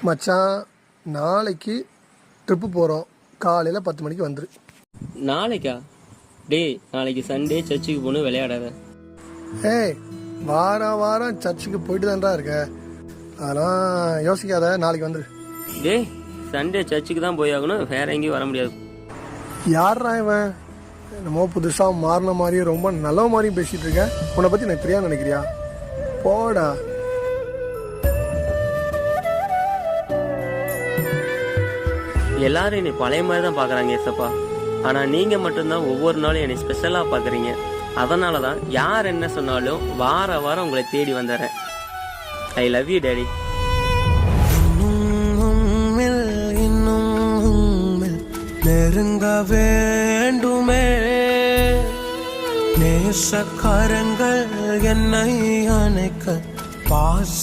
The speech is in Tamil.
மச்சான், நாளைக்கு ட்ரிப்பு போகிறோம். காலையில் 10 மணிக்கு வந்துரு. நாளைக்கா? டேய், நாளைக்கு சண்டே, சர்ச்சுக்கு போகணும், விளையாடாத. ஏய், வாரம் சர்ச்சுக்கு போயிட்டு தான்டா இருக்க. அதெல்லாம் யோசிக்காத, நாளைக்கு வந்துரு. டேய், சண்டே சர்ச்சுக்கு தான் போய் ஆகணும், வேற எங்கேயும் வர முடியாது. யாரா இவன்? என்னமோ புதுசாக மாறின மாதிரியும் ரொம்ப நல்ல மாதிரியும் பேசிகிட்டு இருக்கேன். உன்னை பற்றி எனக்கு தெரியாது நினைக்கிறியா? போடா. எல்லாரும் என்னை பழைய மாதிரி தான் பார்க்குறாங்க ஏசப்பா. ஆனால் நீங்கள் மட்டும்தான் ஒவ்வொரு நாளும் என்னை ஸ்பெஷலாக பார்க்குறீங்க. அதனால தான் யார் என்ன சொன்னாலும் வாரம் உங்களை தேடி வந்துடுறேன். I love you daddy. நெருங்க வேண்டுமே நேசக்காரங்கள் என்னை அணைக்க பாச